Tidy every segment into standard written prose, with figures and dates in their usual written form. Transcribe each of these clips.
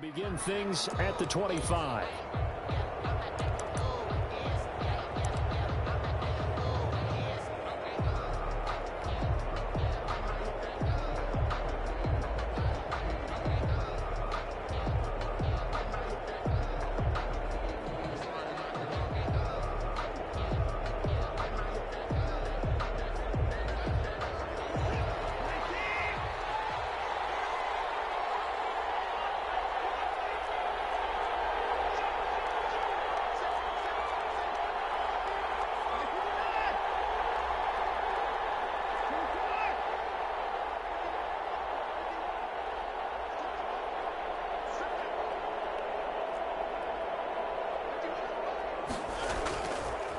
We'll begin things at the 25.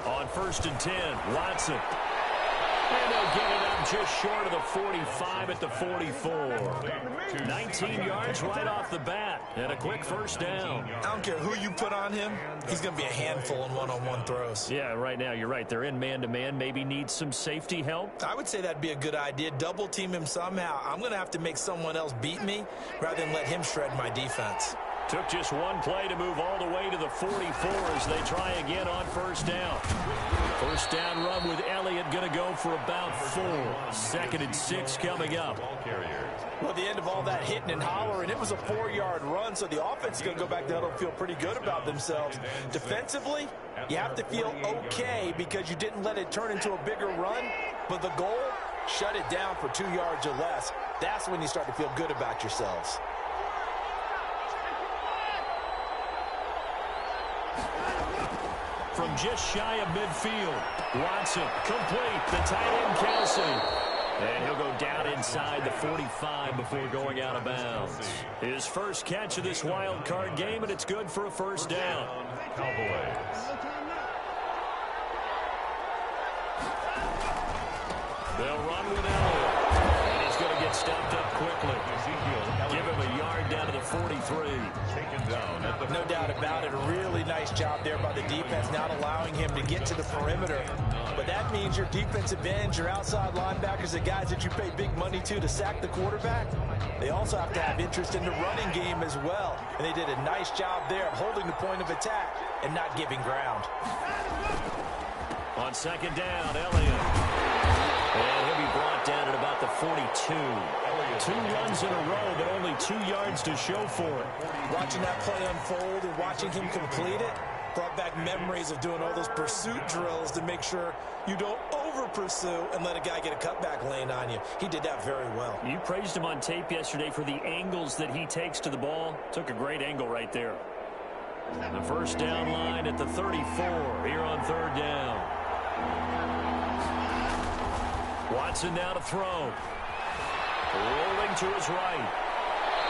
On 1st and 10, Watson. And they'll get it up just short of the 45 at the 44. 19 yards right off the bat, and a quick first down. I don't care who you put on him, he's going to be a handful in one-on-one throws. Yeah, right now, you're right. They're in man-to-man, maybe need some safety help. I would say that'd be a good idea. Double team him somehow. I'm going to have to make someone else beat me rather than let him shred my defense. Took just one play to move all the way to the 44 as they try again on first down. First down run with Elliott going to go for about 4. 2nd and 6 coming up. Well, at the end of all that hitting and hollering, it was a 4-yard run, so the offense is going to go back to huddle and feel pretty good about themselves. Defensively, you have to feel okay because you didn't let it turn into a bigger run, but the goal, shut it down for 2 yards or less. That's when you start to feel good about yourselves. From just shy of midfield, Watson complete, the tight end Kelsey. And he'll go down inside the 45 before going out of bounds. His first catch of this wild card game, and it's good for a first down. Cowboys. They'll run with Elliott. And he's going to get stopped up quickly. Give him a yard down to the 43. No doubt about it. A really nice job there by the defense, not allowing him to get to the perimeter. But that means your defensive ends, your outside linebackers, the guys that you pay big money to sack the quarterback, they also have to have interest in the running game as well. And they did a nice job there of holding the point of attack and not giving ground. On 2nd down, Elliott. And he'll be brought down at about the 42. 2 runs in a row, but only 2 yards to show for it. Watching that play unfold and watching him complete it brought back memories of doing all those pursuit drills to make sure you don't over-pursue and let a guy get a cutback lane on you. He did that very well. You praised him on tape yesterday for the angles that he takes to the ball. Took a great angle right there. The first down line at the 34 here on 3rd down. Watson now to throw. Rolling to his right.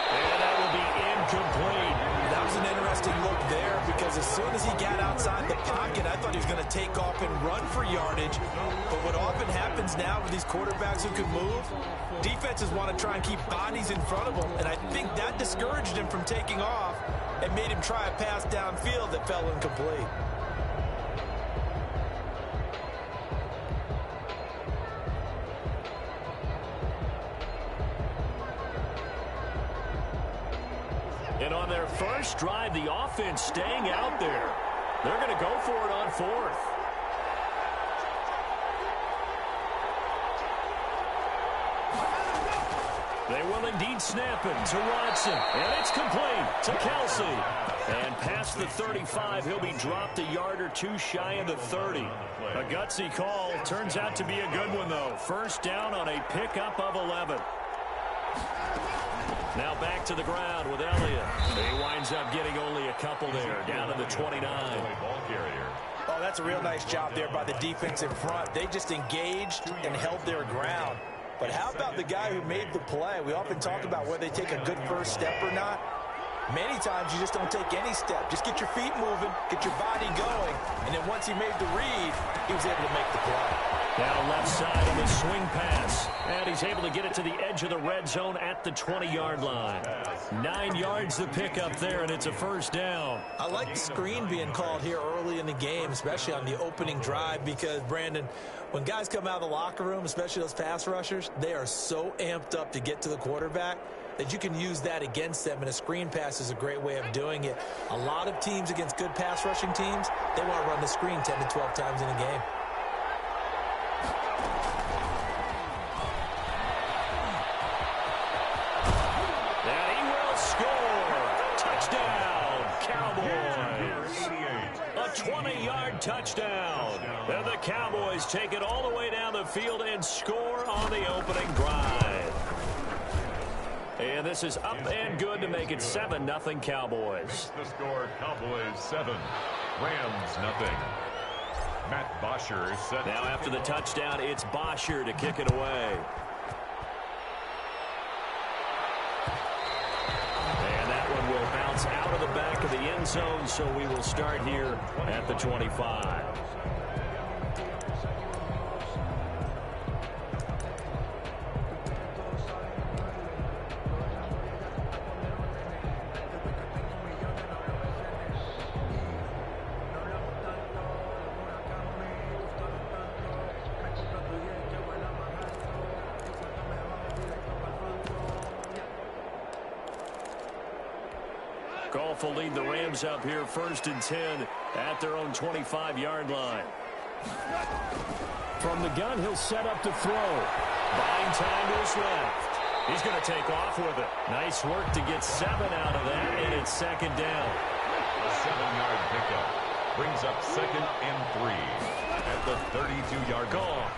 And that will be incomplete. That was an interesting look there because as soon as he got outside the pocket, I thought he was going to take off and run for yardage. But what often happens now with these quarterbacks who can move, defenses want to try and keep bodies in front of them. And I think that discouraged him from taking off and made him try a pass downfield that fell incomplete. And on their first drive, the offense staying out there. They're going to go for it on 4th. They will indeed snap it to Watson. And it's complete to Kelsey. And past the 35, he'll be dropped a yard or 2 shy of the 30. A gutsy call. Turns out to be a good one, though. First down on a pickup of 11. Now back to the ground with Elliott. He winds up getting only a couple there, down to the 29. Oh, that's a real nice job there by the defense in front. They just engaged and held their ground. But how about the guy who made the play? We often talk about whether they take a good first step or not. Many times you just don't take any step. Just get your feet moving, get your body going, and then once he made the read, he was able to make the play. Down left side on the swing pass. And he's able to get it to the edge of the red zone at the 20-yard line. 9 yards to pick up there, and it's a first down. I like the screen being called here early in the game, especially on the opening drive, because, Brandon, when guys come out of the locker room, especially those pass rushers, they are so amped up to get to the quarterback that you can use that against them, and a screen pass is a great way of doing it. A lot of teams against good pass rushing teams, they want to run the screen 10 to 12 times in a game. And he will score. Touchdown, Cowboys. A 20-yard touchdown. And the Cowboys take it all the way down the field and score on the opening drive. And this is up and good to make it 7-0 Cowboys. The score, Cowboys 7, Rams 0. Matt Bosher set. Now after the touchdown, it's Bosher to kick it away. And that one will bounce out of the back of the end zone, so we will start here at the 25. Goff will lead the Rams up here 1st and 10 at their own 25-yard line. From the gun, he'll set up to throw. Buying time to his left. He's going to take off with it. Nice work to get 7 out of that, and it's 2nd down. A 7-yard pickup brings up 2nd and 3 at the 32-yard line.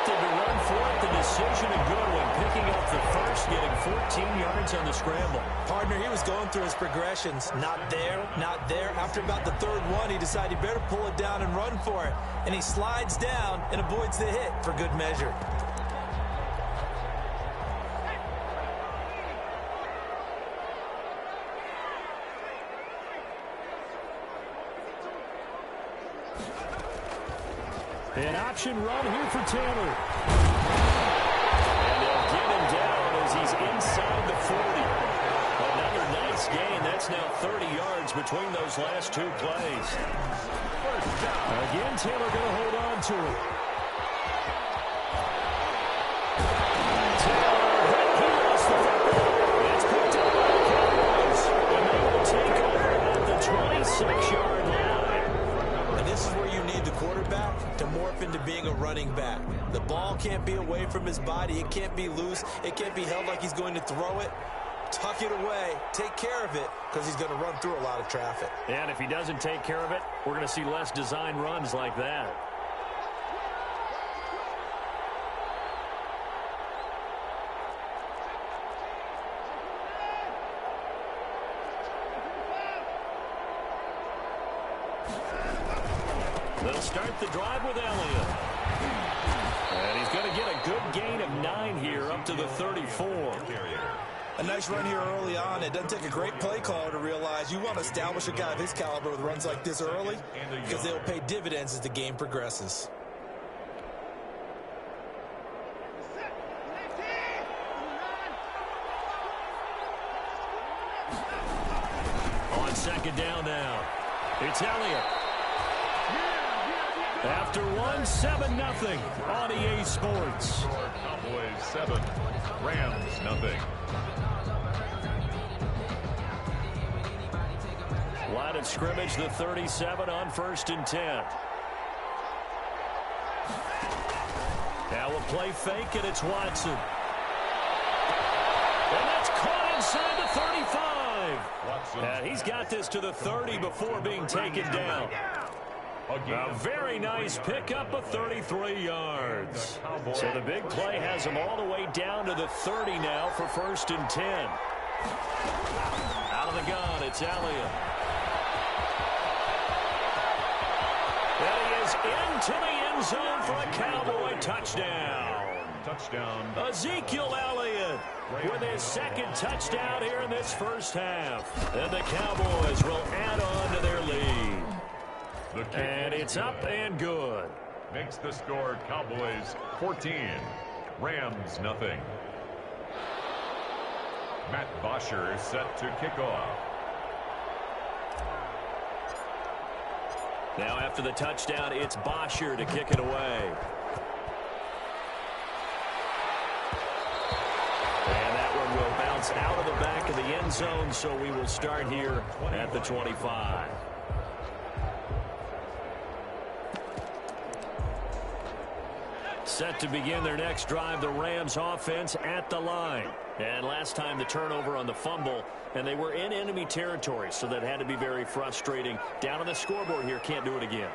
Opted to run for it. The decision a good one. Picking up the first, getting 14 yards on the scramble. Partner, he was going through his progressions. Not there, not there. After about the 3rd one, he decided he better pull it down and run for it. And he slides down and avoids the hit for good measure. An option run here for Taylor. And they'll get him down as he's inside the 40. Another nice gain. That's now 30 yards between those last 2 plays. Again, Taylor going to hold on to it. Taylor, he lost the football. It's picked up by the Cowboys. And they will take over at the 26-yard line. And this is where you need the quarterback to morph into being a running back. The ball can't be away from his body. It can't be loose. It can't be held like he's going to throw it. Tuck it away. Take care of it, because he's going to run through a lot of traffic. And if he doesn't take care of it, we're going to see less design runs like that. They'll start the drive with Elliott. And he's going to get a good gain of 9 here up to the 34. A nice run here early on. It doesn't take a great play caller to realize you want to establish a guy of his caliber with runs like this early, because they'll pay dividends as the game progresses. On 2nd down now, it's Elliott. After 7-0 on EA Sports. Cowboys 7, Rams 0. Line of scrimmage, the 37 on 1st and 10. Now a play fake, and it's Watson. And that's caught inside the 35. And he's got this to the 30 before being taken down. A very nice pickup of 33 yards. So the big play has him all the way down to the 30 now for 1st and 10. Out of the gun, it's Elliott. And he is into the end zone for a Cowboy touchdoad. Touchdown. Ezekiel Elliott with his 2nd touchdown here in this first half. And the Cowboys will add on to their lead. And it's up and good. Makes the score Cowboys 14, Rams nothing. Matt Bosher is set to kick off. Now after the touchdown, it's Bosher to kick it away. And that one will bounce out of the back of the end zone, so we will start here at the 25. Set to begin their next drive, the Rams offense at the line. And last time the turnover on the fumble, and they were in enemy territory, so that had to be very frustrating. Down on the scoreboard here, can't do it again.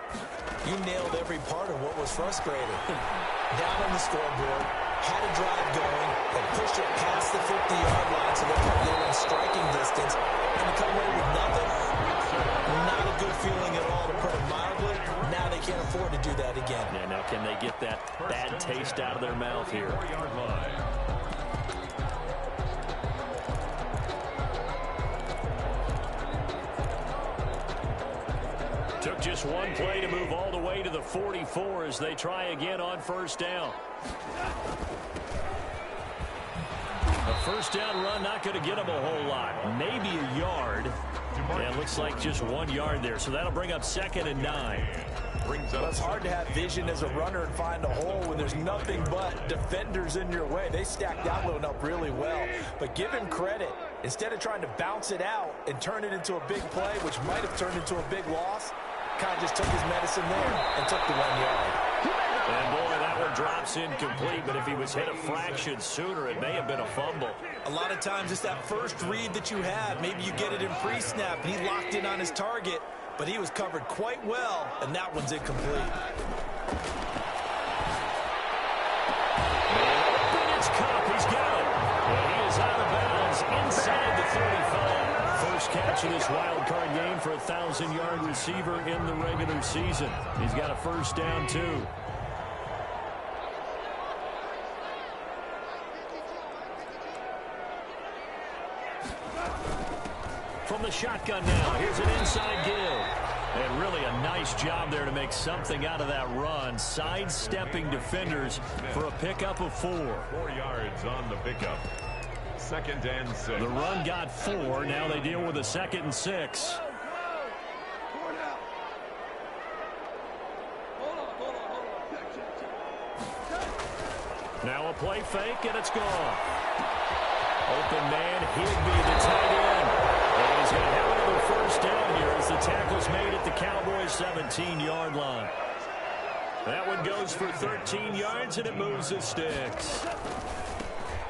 You nailed every part of what was frustrating. Down on the scoreboard, had a drive going, and pushed it past the 50-yard line so they were in striking distance, and to come away with nothing, not a good feeling at all, to put it mildly. Now they can't afford to do that again. Yeah, now can they get that bad taste out of their mouth here? Took just one play to move all the way to the 44 as they try again on first down. A first down run not going to get them a whole lot. Maybe a yard. And looks like just 1 yard there. So that'll bring up 2nd and 9. Well, it's hard to have vision as a runner and find a hole when there's nothing but defenders in your way. They stacked that one up really well. But give him credit. Instead of trying to bounce it out and turn it into a big play, which might have turned into a big loss, kind of just took his medicine there and took the 1 yard. And boy, that one drops incomplete, but if he was hit a fraction sooner, it may have been a fumble. A lot of times it's that first read that you have. Maybe you get it in pre-snap. He locked in on his target, but he was covered quite well, and that one's incomplete. And open, it's Cup. He's got it. And he is out of bounds inside the 35. First catch of this wild card game for a 1,000-yard receiver in the regular season. He's got a first down, too. From the shotgun now, here's an inside give. And really a nice job there to make something out of that run, sidestepping defenders for a pickup of 4. 4 yards on the pickup. 2nd and 6. The run got 4. Now they deal with a 2nd and 6. Now a play fake, and it's gone. Open man, Higby, the tight end. And he's going to have another first down here as the tackle's made at the Cowboys' 17-yard line. That one goes for 13 yards, and it moves his sticks.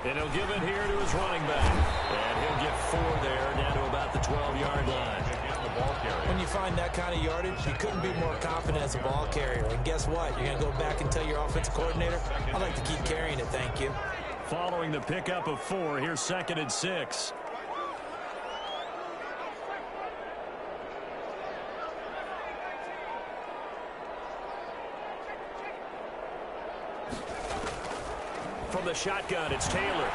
And he'll give it here to his running back. And he'll get 4 there, down to about the 12-yard line. When you find that kind of yardage, you couldn't be more confident as a ball carrier. And guess what? You're going to go back and tell your offensive coordinator, I'd like to keep carrying it, thank you. Following the pickup of 4, here's 2nd and 6. From the shotgun, it's Taylor.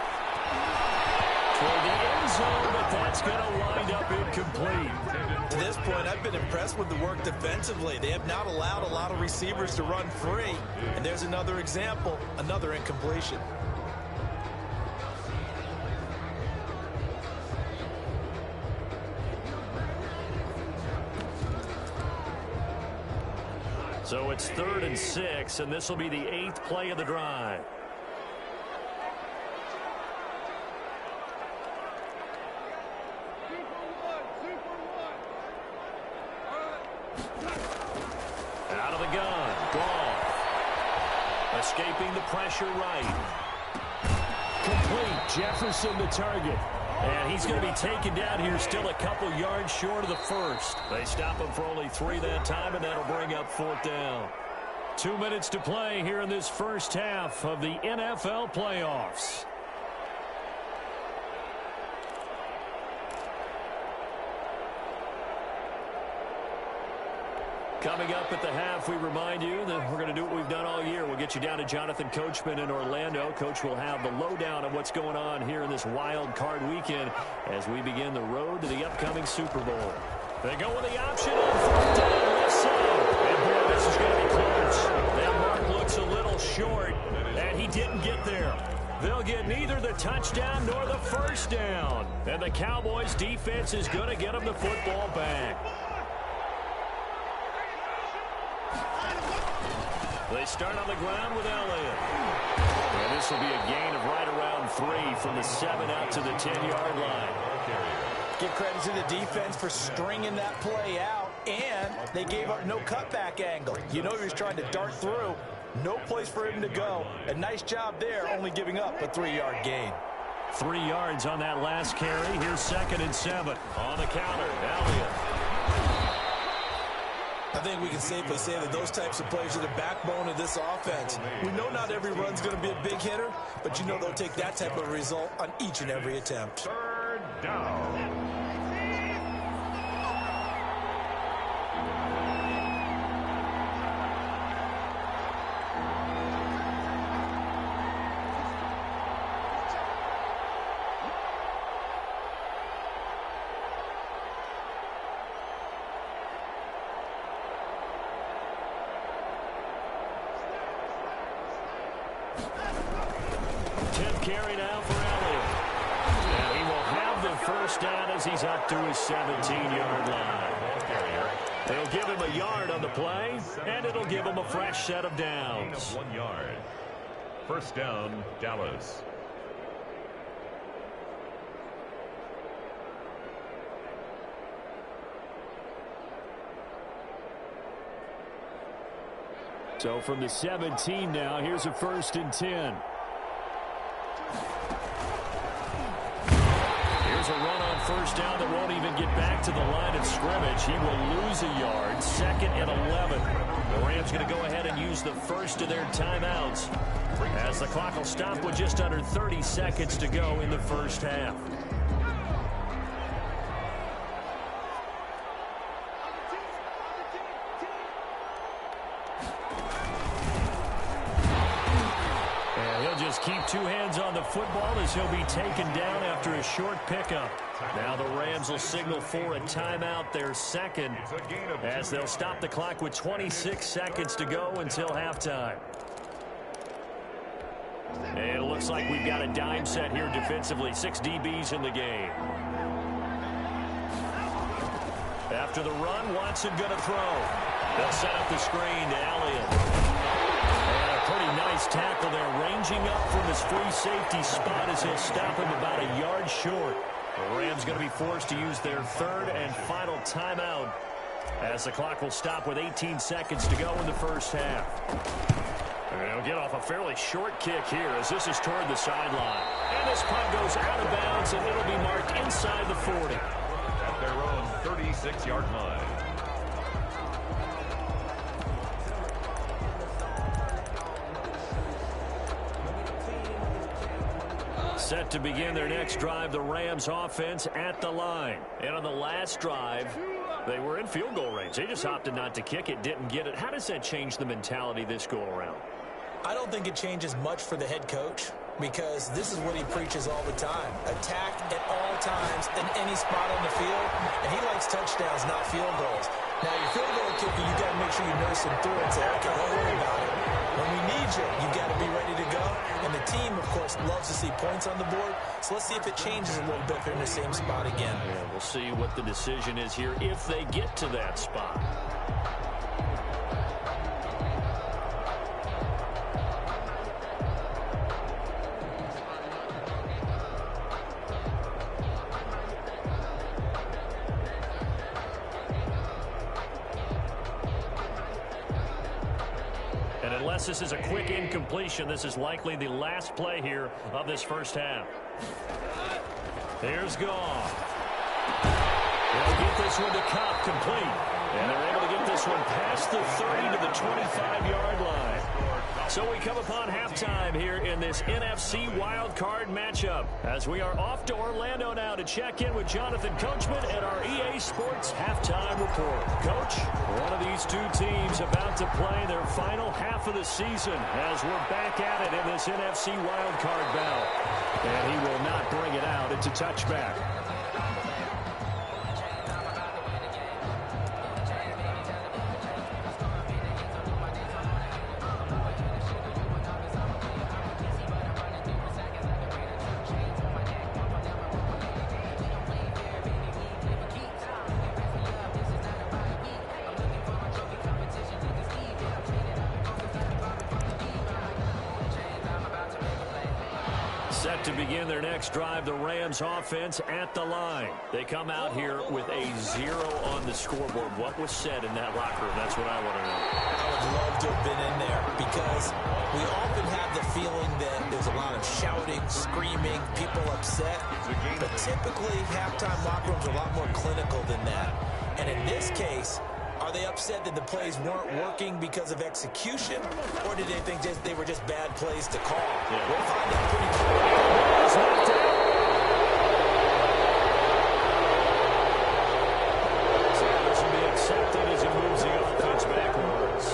Toward the end zone, but that's going to wind up incomplete. To this point, I've been impressed with the work defensively. They have not allowed a lot of receivers to run free. And there's another example, another incompletion. So it's 3rd and 6, and this will be the 8th play of the drive. Out of the gun, Goff. Escaping the pressure right. Complete, Jefferson the target. And he's going to be taken down here, still a couple yards short of the first. They stop him for only 3 that time, and that'll bring up 4th down. 2 minutes to play here in this first half of the NFL playoffs. Coming up at the half, we remind you that we're going to do what we've done all year. We'll get you down to Jonathan Coachman in Orlando. Coach will have the lowdown of what's going on here in this wild card weekend as we begin the road to the upcoming Super Bowl. They go with the option on 4th down, left side. this is going to be close. That mark looks a little short, and he didn't get there. They'll get neither the touchdown nor the first down. And the Cowboys' defense is going to get them the football back. They start on the ground with Elliott. And this will be a gain of right around 3 from the 7 out to the 10-yard line. Give credit to the defense for stringing that play out, and they gave up no cutback angle. You know he was trying to dart through. No place for him to go. A nice job there, only giving up a 3-yard gain. 3 yards on that last carry. Here's 2nd and 7. On the counter, Elliott. I think we can safely say that those types of plays are the backbone of this offense. We know not every run's going to be a big hitter, but you know they'll take that type of result on each and every attempt. 3rd down. Carry now for Elliott. And he will have the first down as he's up to his 17-yard line. They'll give him a yard on the play, and it'll give him a fresh set of downs. 1 yard. First down, Dallas. So from the 17 now, here's a 1st and 10. Here's a run on first down that won't even get back to the line of scrimmage. He will lose a yard. 2nd and 11. The Rams going to go ahead and use the first of their timeouts as the clock will stop with just under 30 seconds to go in the first half. Keep 2 hands on the football as he'll be taken down after a short pickup. Now the Rams will signal for a timeout, their 2nd, as they'll stop the clock with 26 seconds to go until halftime. And it looks like we've got a dime set here defensively. 6 DBs in the game. After the run, Watson going to throw. They'll set up the screen to Elliott. Pretty nice tackle there, ranging up from his free safety spot as he'll stop him about a yard short. The Rams going to be forced to use their 3rd and final timeout as the clock will stop with 18 seconds to go in the first half. And they'll get off a fairly short kick here as this is toward the sideline. And this punt goes out of bounds, and it'll be marked inside the 40. At their own 36-yard line. Set to begin their next drive, the Rams offense at the line. And on the last drive, they were in field goal range. They just opted not to kick it, didn't get it. How does that change the mentality this go around? I don't think it changes much for the head coach because this is what he preaches all the time. Attack at all times in any spot on the field, and he likes touchdowns, not field goals. Now, your field goal kicker, you got to make sure you nurse him through and say, okay, don't worry about it. When we need you, you got to be ready to go. And the team, of course, loves to see points on the board. So let's see if it changes a little bit if they're in the same spot again. Yeah, we'll see what the decision is here if they get to that spot. Unless this is a quick incompletion, this is likely the last play here of this first half. Here's Goff. They'll get this one to Cobb complete. And they're able to get this one past the 30 to the 25-yard line. So we come upon halftime here in this NFC wildcard matchup as we are off to Orlando now to check in with Jonathan Coachman at our EA Sports Halftime Report. Coach, one of these two teams about to play their final half of the season as we're back at it in this NFC wildcard bout. And he will not bring it out. It's a touchback. Set to begin their next drive, the Rams offense at the line. They come out here with a 0 on the scoreboard. What was said in that locker room? That's what I want to know. I would love to have been in there because we often have the feeling that there's a lot of shouting, screaming, people upset. But typically, halftime locker rooms are a lot more clinical than that. And in this case, are they upset that the plays weren't working because of execution, or did they think they were just bad plays to call? Yeah. We'll find out pretty quickly. So this will be accepted as he moves the offense backwards.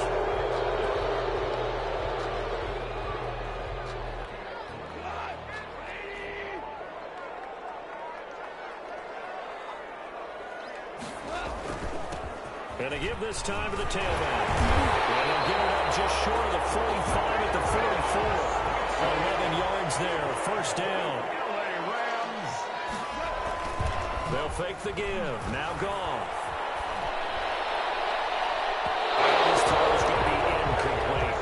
And to give this time to the tailback. And they'll get it up just short of the 45 at the 44. 11 yards there, first down. They'll fake the give. Now Goff. This throw is going to be incomplete.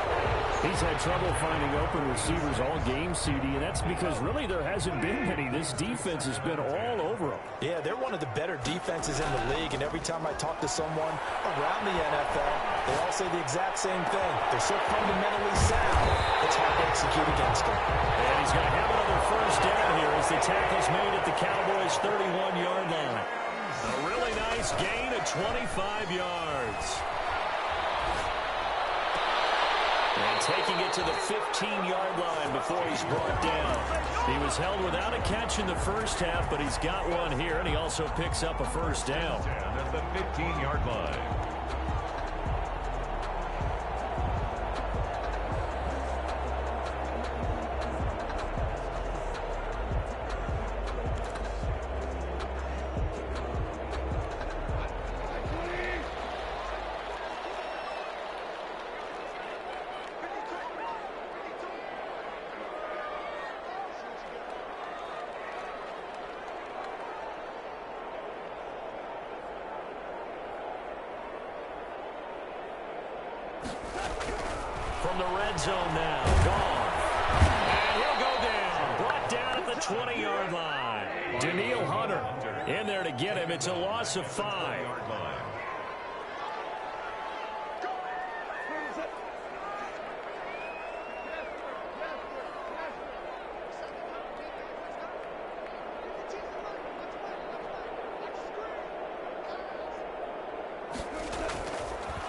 He's had trouble finding open receivers all game, CD, and that's because really there hasn't been many. This defense has been all over them. Yeah, they're one of the better defenses in the league, and every time I talk to someone around the NFL, they all say the exact same thing. They're so fundamentally sound, it's hard to execute against them. And he's going to have another first down here as the tackle's made at the Cowboys' 31-yard line. A really nice gain of 25 yards. And taking it to the 15-yard line before he's brought down. He was held without a catch in the first half, but he's got one here, and he also picks up a first down. At the 15-yard line. From the red zone now, Goff. And he'll go down. Brought down at the 20-yard line. Danielle Hunter in there to get him. It's a loss of 5.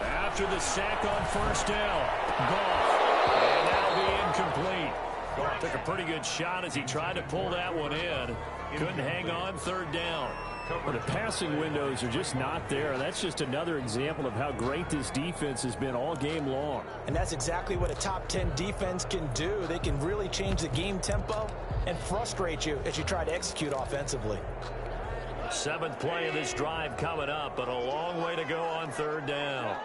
After the sack on first down, Goff, and that'll be incomplete. Goff took a pretty good shot as he tried to pull that one in. Couldn't hang on, third down. But the passing windows are just not there. That's just another example of how great this defense has been all game long. And that's exactly what a top 10 defense can do. They can really change the game tempo and frustrate you as you try to execute offensively. 7th play of this drive coming up, but a long way to go on third down.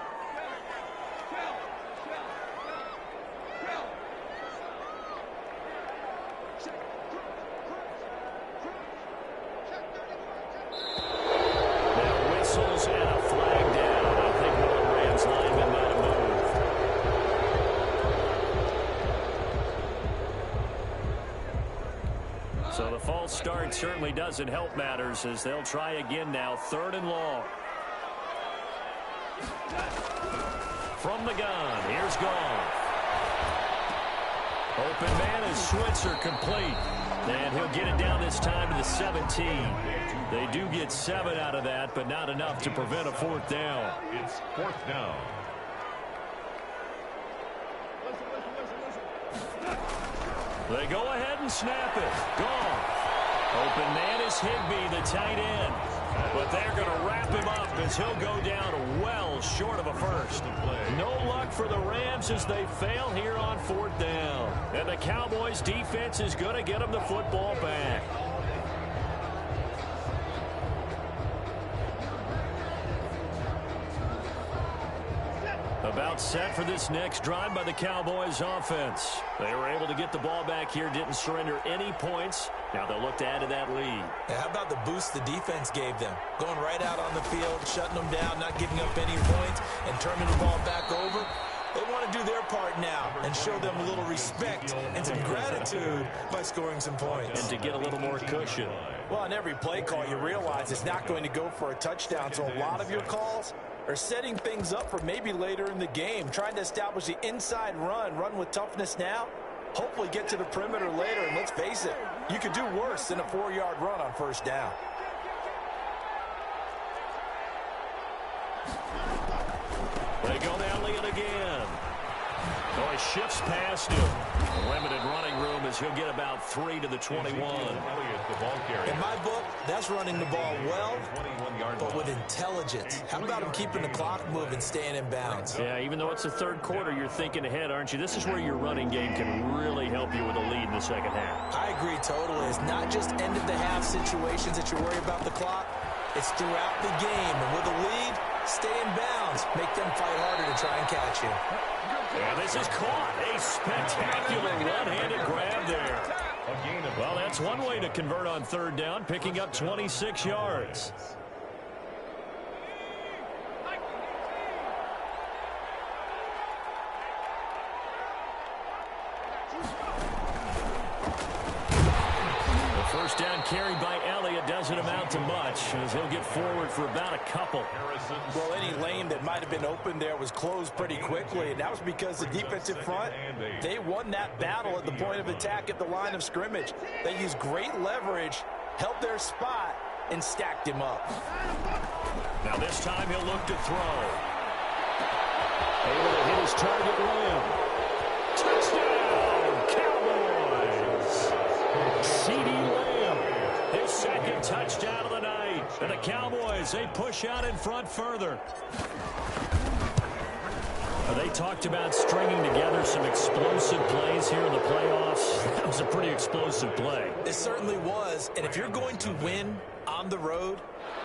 So the false start certainly doesn't help matters as they'll try again now, 3rd and long. From the gun, here's Goff. Open man is Switzer, complete. And he'll get it down this time to the 17. They do get 7 out of that, but not enough to prevent a 4th down. It's 4th down. They go ahead and snap it. Goff. Open man is Higbee, the tight end. But they're going to wrap him up as he'll go down well short of a first. No luck for the Rams as they fail here on 4th down. And the Cowboys defense is going to get them the football back. About set for this next drive by the Cowboys offense. They were able to get the ball back here, didn't surrender any points. Now they'll look to add to that lead. Yeah, how about the boost the defense gave them? Going right out on the field, shutting them down, not giving up any points, and turning the ball back over. They wanted got to do their part now and show them a little respect and some gratitude by scoring some points. And to get a little more cushion. Well, on every play call, you realize it's not going to go for a touchdown, so a lot of your calls are setting things up for maybe later in the game, trying to establish the inside run with toughness now, hopefully get to the perimeter later, and let's face it, you could do worse than a 4-yard run on first down. They go to Elliott again. Oh, he shifts past him. Limited running room as he'll get about 3 to the 21. In my book, that's running the ball well, but with intelligence. How about him keeping the clock moving, staying in bounds? Yeah, even though it's the third quarter, you're thinking ahead, aren't you? This is where your running game can really help you with a lead in the second half. I agree totally. It's not just end-of-the-half situations that you worry about the clock. It's throughout the game. And with a lead, stay in bounds. Make them fight harder to try and catch you. And this is caught. A spectacular one-handed grab there. Well, that's one way to convert on third down, picking up 26 yards. First down carried by Elliott doesn't amount to much as he'll get forward for about a couple. Well, any lane that might have been open there was closed pretty quickly, and that was because the defensive front, they won that battle at the point of attack at the line of scrimmage. They used great leverage, held their spot, and stacked him up. Now this time he'll look to throw. Able to hit his target limb. Touchdown, Cowboys! C.D. His second touchdown of the night. And the Cowboys, they push out in front further. They talked about stringing together some explosive plays here in the playoffs. That was a pretty explosive play. It certainly was. And if you're going to win on the road,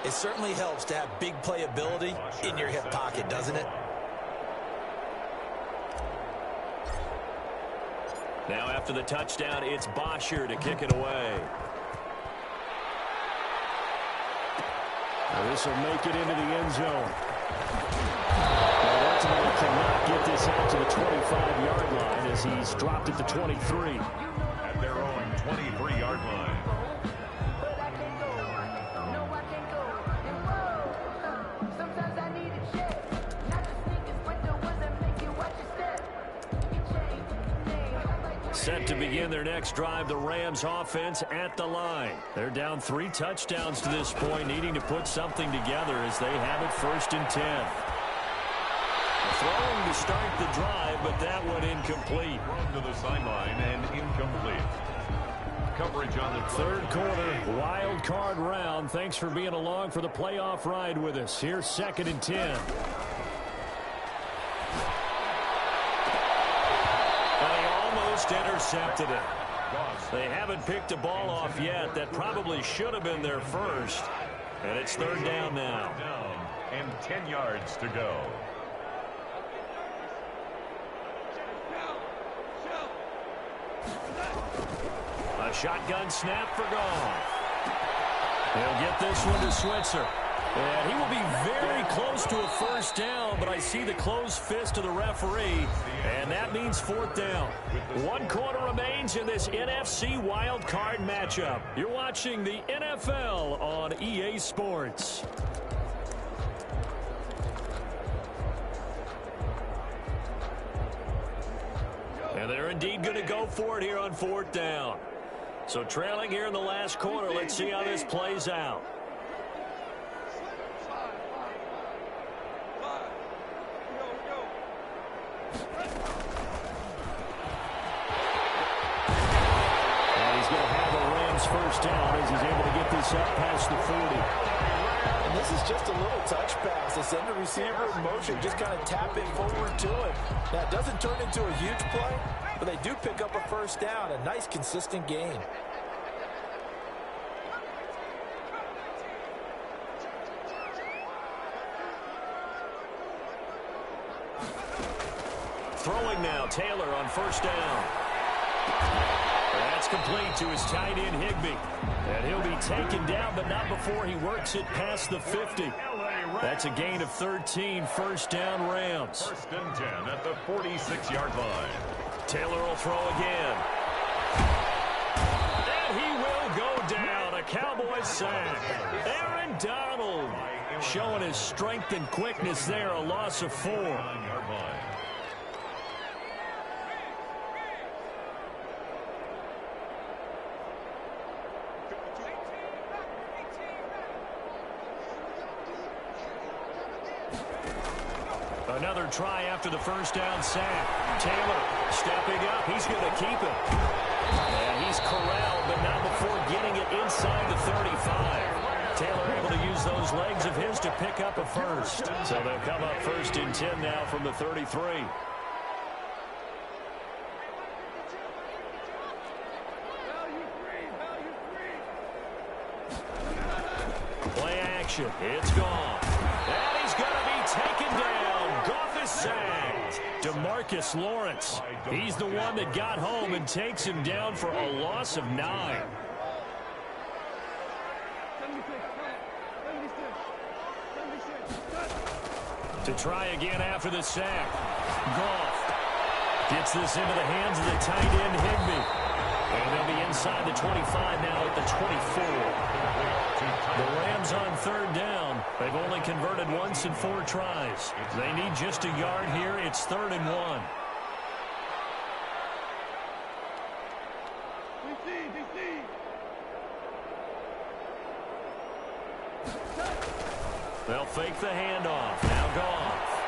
it certainly helps to have big playability in your hip pocket, doesn't it? Now after the touchdown, it's Bosher to kick it away. This will make it into the end zone. But ultimately cannot get this out to the 25-yard line as he's dropped at the 23. At their own 23-yard line. Set to begin their next drive, the Rams offense at the line. They're down 3 touchdowns to this point, needing to put something together as they have it 1st and 10. Throwing to start the drive, but that one incomplete. Thrown to the sideline and incomplete. Coverage on the third quarter, wild card round. Thanks for being along for the playoff ride with us. Here's 2nd and 10. Intercepted it. They haven't picked a ball off yet. That probably should have been their first. And it's 3rd down now. And 10 yards to go. A shotgun snap for Goff. He'll get this one to Switzer. And he will be very close to a first down, but I see the closed fist of the referee, and that means 4th down. 1 quarter remains in this NFC wild card matchup. You're watching the NFL on EA Sports. And they're indeed going to go for it here on 4th down. So trailing here in the last quarter, let's see how this plays out. First down as he's able to get this up past the 40. And this is just a little touch pass. They send the receiver in motion, just kind of tap it forward to him. Now, it doesn't turn into a huge play, but they do pick up a first down. A nice, consistent gain. Throwing now, Taylor on first down. That's complete to his tight end, Higbee. And he'll be taken down, but not before he works it past the 50. That's a gain of 13, first down Rams. First and 10 at the 46-yard line. Taylor will throw again. And he will go down. A Cowboys sack. Aaron Donald showing his strength and quickness there. A loss of 4. Another try after the first down sack. Taylor stepping up. He's going to keep it. And he's corralled, but not before getting it inside the 35. Taylor able to use those legs of his to pick up a first. So they'll come up first and 10 now from the 33. Play action. It's gone. And he's going to be taken down. Goff is sacked. DeMarcus Lawrence. He's the one that got home and takes him down for a loss of 9. To try again after the sack. Goff gets this into the hands of the tight end, Higbee. And they'll be inside the 25 now at the 24. The Rams on third down. They've only converted once in 4 tries. They need just a yard here. It's 3rd and 1. They'll fake the handoff. Now Goff.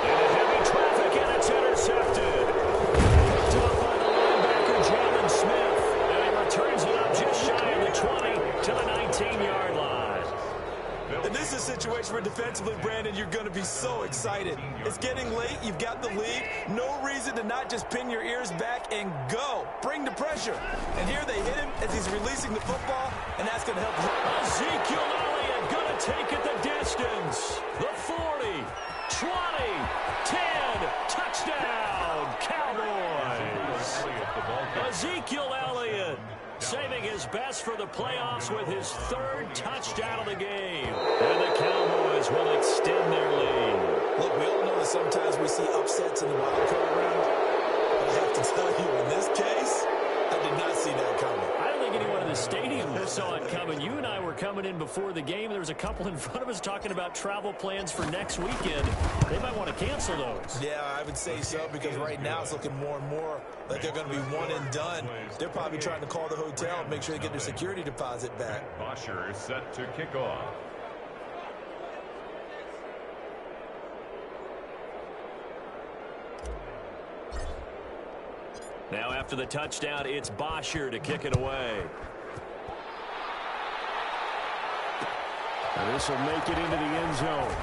Into heavy traffic, and it's intercepted. Picked up by the linebacker, Jalen Smith. And he returns it up just shy of the 20 to the 19-yard line. And this is a situation where defensively, Brandon, you're going to be so excited. It's getting late. You've got the lead. No reason to not just pin your ears back and go. Bring the pressure. And here they hit him as he's releasing the football, and that's going to help. Ezekiel Elliott going to take it the distance. The 40, 20, 10, touchdown, Cowboys. Ezekiel Elliott saving his best for the playoffs with his 3rd touchdown of the game. And the Cowboys will extend their lead. Look, we all know that sometimes we see upsets in the wild card round. But I have to tell you, in this case, I did not see that coming. I don't think anyone in the stadium saw it coming. You and I were coming in before the game. There was a couple in front of us talking about travel plans for next weekend. They might want to cancel those. Yeah, I would say so, because right now it's looking more and more like they're going to be one and done. They're probably trying to call the hotel and make sure they get their security deposit back. Bosher is set to kick off. Now after the touchdown, it's Bosher to kick it away. And this will make it into the end zone.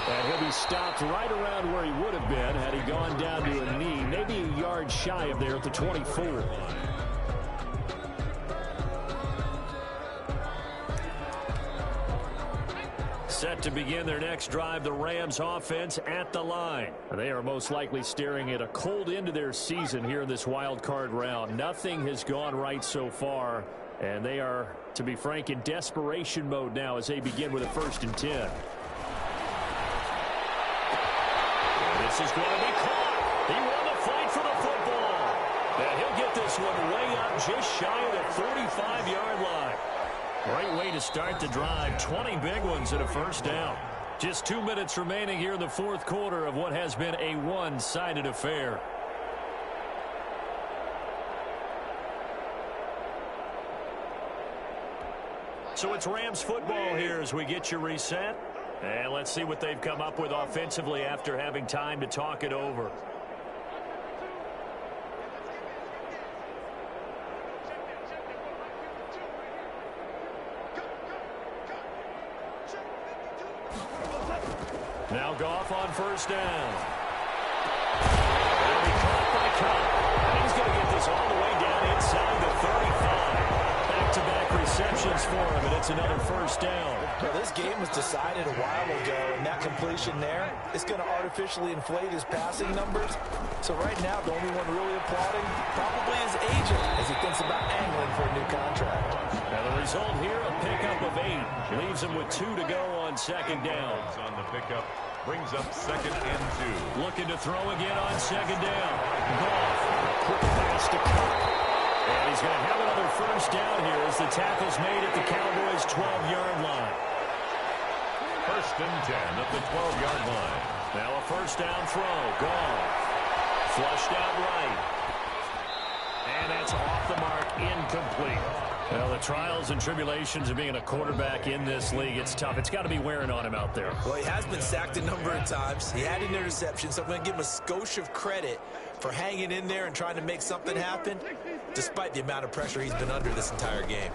And he'll be stopped right around where he would have been had he gone down to a knee, maybe a yard shy of there at the 24. Set to begin their next drive, the Rams offense at the line. They are most likely staring at a cold end to their season here in this wild card round. Nothing has gone right so far, and they are, to be frank, in desperation mode now as they begin with a 1st and 10. This is going to be caught. He won the fight for the football. And he'll get this one way up just shy of the 45-yard line. Great way to start the drive. 20 big ones and a 1st down. Just 2 minutes remaining here in the 4th quarter of what has been a one-sided affair. So it's Rams football here as we get you reset. And let's see what they've come up with offensively after having time to talk it over. Now Goff on 1st down. He'll be caught by Cobb. And he's going to get this all the way down inside the 35. Back-to-back receptions for him, and That's another first down. Well, this game was decided a while ago, and that completion there is going to artificially inflate his passing numbers. So right now, the only one really applauding probably his agent as he thinks about angling for a new contract. Now the result here, a pickup of 8. Leaves him with 2 to go on second down. On the pickup, brings up 2nd and 2. Looking to throw again on second down. Goff, quick pass to Cook. And he's going to have another first down here as the tackle's made at the Cowboys' 12-yard line. 1st and 10 at the 12-yard line. Now a first down throw. Goff. Flushed out right. And that's off the mark, incomplete. Well, the trials and tribulations of being a quarterback in this league, it's tough. It's got to be wearing on him out there. Well, he has been sacked a number of times. He had an interception, so I'm going to give him a skosh of credit for hanging in there and trying to make something happen, despite the amount of pressure he's been under this entire game.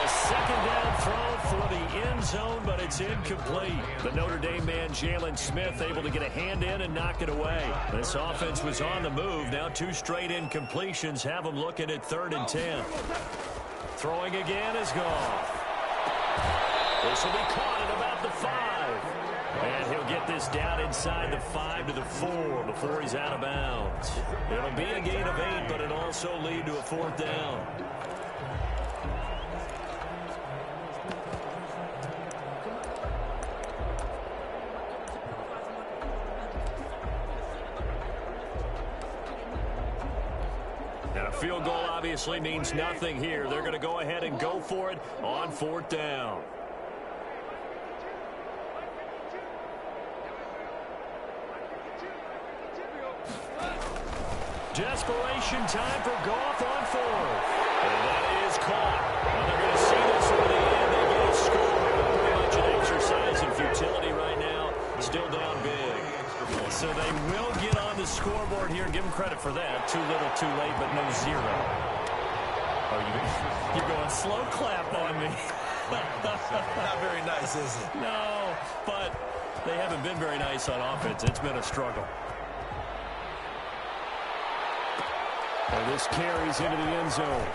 Second down throw for the end zone, but it's incomplete. The Notre Dame man, Jalen Smith, able to get a hand in and knock it away. This offense was on the move. Now 2 straight incompletions have them looking at 3rd and 10. Throwing again is Goff. This will be caught at about the 5. And he'll get this down inside the 5 to the 4 before he's out of bounds. It'll be a gain of 8, but it'll also lead to a 4th down. And a field goal obviously means nothing here. They're going to go ahead and go for it on 4th down. Desperation time for Goff on 4th. And that is caught. Well, they're going to see this over the end. They get a score. Pretty much an exercise in futility right now. Still down big. So they will get on the scoreboard here. Give them credit for that. Too little, too late, but no 0. Oh, you're going slow clap on me. Not very nice, is it? No, but they haven't been very nice on offense. It's been a struggle. And this carries into the end zone.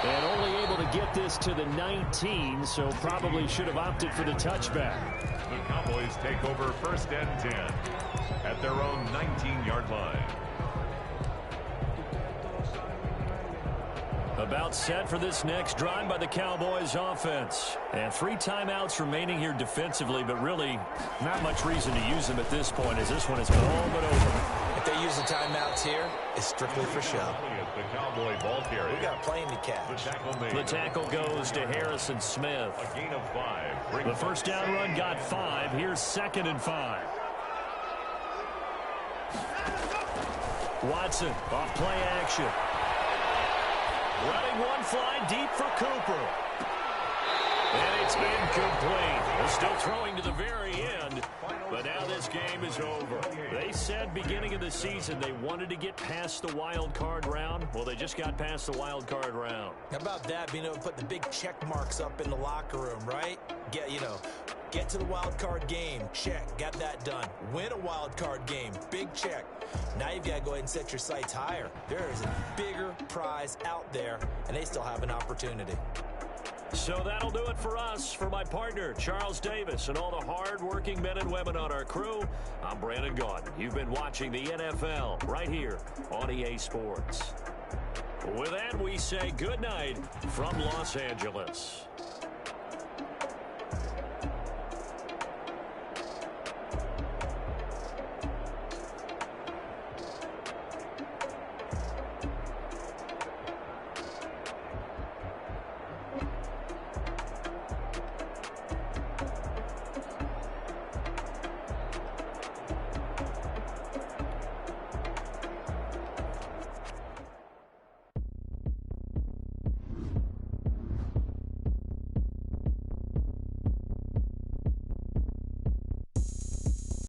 And only able to get this to the 19, so probably should have opted for the touchback. The Cowboys take over 1st and 10 at their own 19-yard line. About set for this next drive by the Cowboys offense. And 3 timeouts remaining here defensively, but really not much reason to use them at this point as this one has been all but over. If they use the timeouts here, it's strictly for show. The Cowboy ball carrier. We got a plane to catch. The tackle goes to Harrison Smith. A gain of 5. The first down run got 5. Here's 2nd and 5. Watson off play action. Running one fly deep for Cooper. And it's incomplete. They're still throwing to the very end, but now this game is over. They said beginning of the season they wanted to get past the wild card round. Well, they just got past the wild card round. How about that, being able to put the big check marks up in the locker room, right? Get to the wild card game. Check. Got that done. Win a wild card game. Big check. Now you've got to go ahead and set your sights higher. There is a bigger prize out there, and they still have an opportunity. So that'll do it for us. For my partner, Charles Davis, and all the hard-working men and women on our crew, I'm Brandon Gaudin. You've been watching the NFL right here on EA Sports. With that, we say good night from Los Angeles.